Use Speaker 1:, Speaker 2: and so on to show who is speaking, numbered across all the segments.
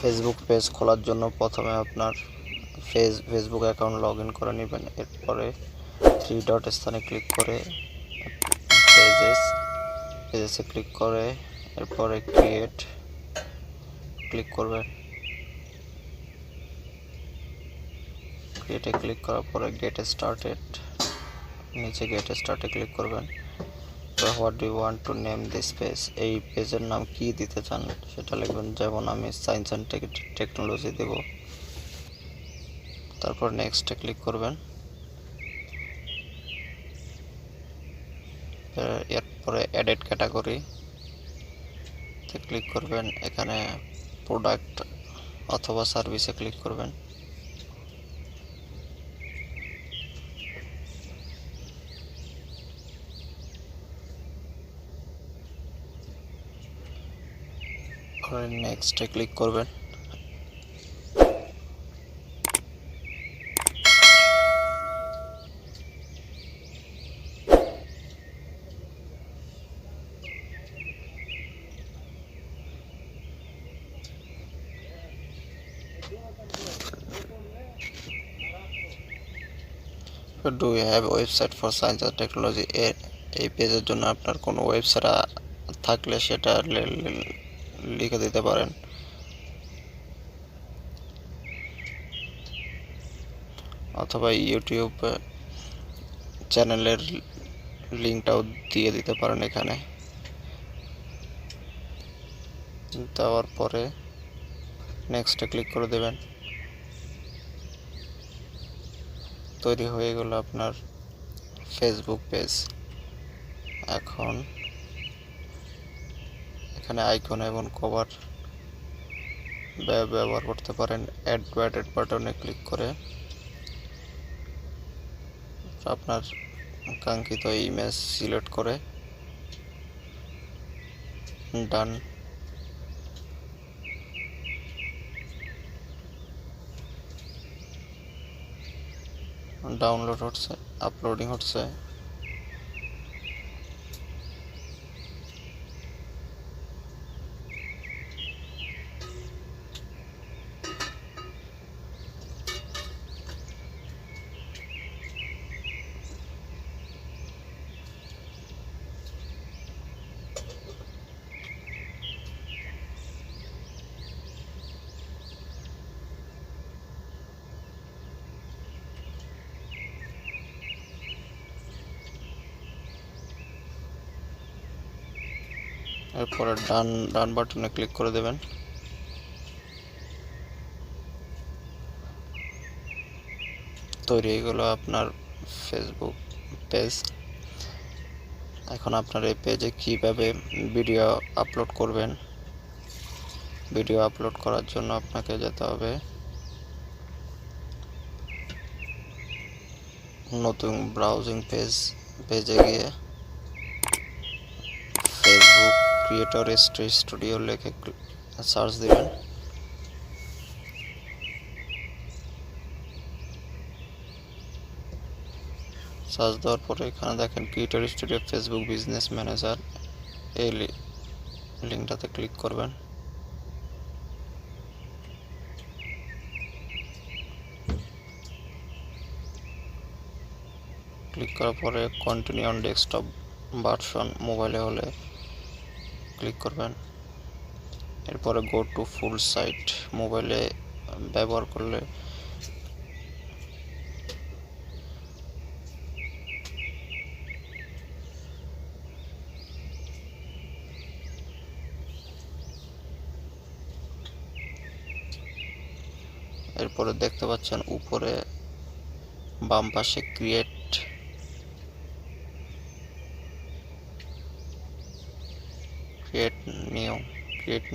Speaker 1: Facebook page খোলার জন্য প্রথমে আপনার ফেসবুক অ্যাকাউন্ট লগ ইন করে নেবেন। এরপরে থ্রি ডট স্থানে ক্লিক করে পেজেসে ক্লিক করে এরপরে ক্লিক করবেন। ক্রিয়েটে ক্লিক করার পরে গেট স্টার্টেড, নিচে গেট স্টার্টে ক্লিক করবেন। তো what do you want to name this page, এই পেজের নাম কি দিতে চান সেটা লিখবেন। যেমন আমি সায়েন্স অ্যান্ড টেকনোলজি দেব। তারপর নেক্সটে ক্লিক করবেন। এরপরে এডিট ক্যাটাগরি ক্লিক করবেন। এখানে প্রোডাক্ট অথবা সার্ভিসে ক্লিক করবেন। নেক্সটে ক্লিক করবেন। Do you have website for science and technology, এই পেজের জন্য আপনার কোনো ওয়েবসাইট থাকলে সেটা লিখে দিতে পারেন। অথবা ইউটিউব চ্যানেলের লিঙ্কটাও দিয়ে দিতে পারেন এখানে। দেওয়ার পরে নেক্সটে ক্লিক করে দেবেন। তৈরি হয়ে গেল আপনার ফেসবুক পেজ। এখন এখানে আইকন এবং কভার ব্যবহার করতে পারেন। অ্যাড বাটনে ক্লিক করে আপনার কাঙ্ক্ষিত ইমেজ সিলেক্ট করে ডান। ডাউনলোড হচ্ছে, আপলোডিং হচ্ছে। এরপরে ডান বাটনে ক্লিক করে দেবেন। তৈরি হয়ে গেল আপনার ফেসবুক পেজ। এখন আপনার এই পেজে কিভাবে ভিডিও আপলোড করবেন। ভিডিও আপলোড করার জন্য আপনাকে যেতে হবে নতুন ব্রাউজিং পেজে গিয়ে ফেসবুক ক্রিয়েটর স্টুডিও লিখে সার্চ দিবেন। সার্চ দেওয়ার পরে এখানে দেখেন creator studio Facebook business manager, এই লিঙ্কটাতে ক্লিক করবেন। ক্লিক করার পরে কন্টিনিউ অন ডেস্কটপ ভার্সন, মোবাইলে হলে ক্লিক করবেন। এরপরে গো টু ফুল সাইট, মোবাইলে ব্যবহার করলে এরপরে দেখতে পাচ্ছেন উপরে বাম পাশে ক্রিয়েট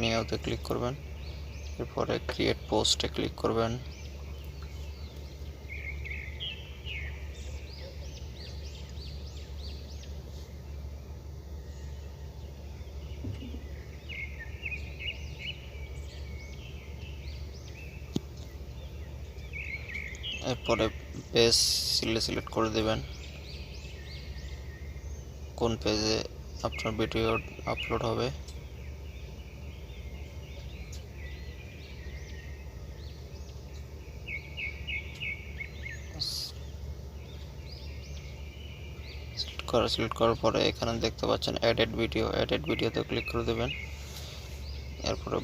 Speaker 1: নিউতে ক্লিক করবেন। এরপরে ক্রিয়েট পোস্টে ক্লিক করবেন। এরপরে পেজ সিলেক্ট করে দেবেন কোন পেজে আপনার ভিডিও আপলোড হবে। সিলেক্ট করার পরে এখানে দেখতে পাচ্ছেন এডিট ভিডিওতে ক্লিক করে দেবেন। এরপরে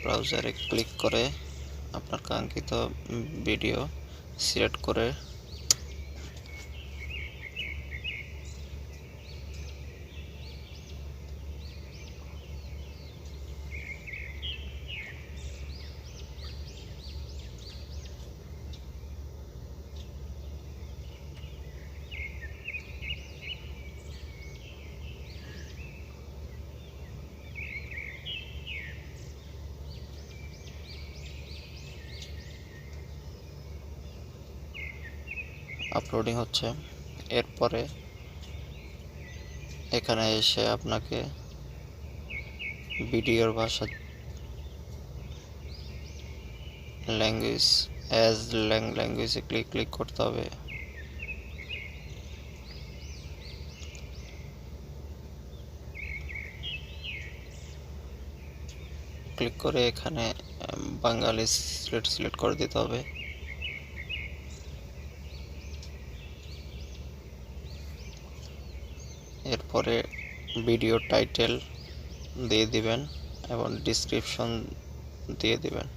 Speaker 1: ব্রাউজারে ক্লিক করে আপনার কাঙ্ক্ষিত ভিডিও সিলেক্ট করে আপলোডিং হচ্ছে। এরপরে এখানে এসে আপনাকে ভিডিওর ভাষা ল্যাঙ্গুয়েজে ক্লিক করতে হবে। ক্লিক করে এখানে বাঙালি সিলেক্ট করে দিতে হবে। এরপরে ভিডিও টাইটেল দিয়ে দিবেন এবং ডিসক্রিপশন দিয়ে দিবেন।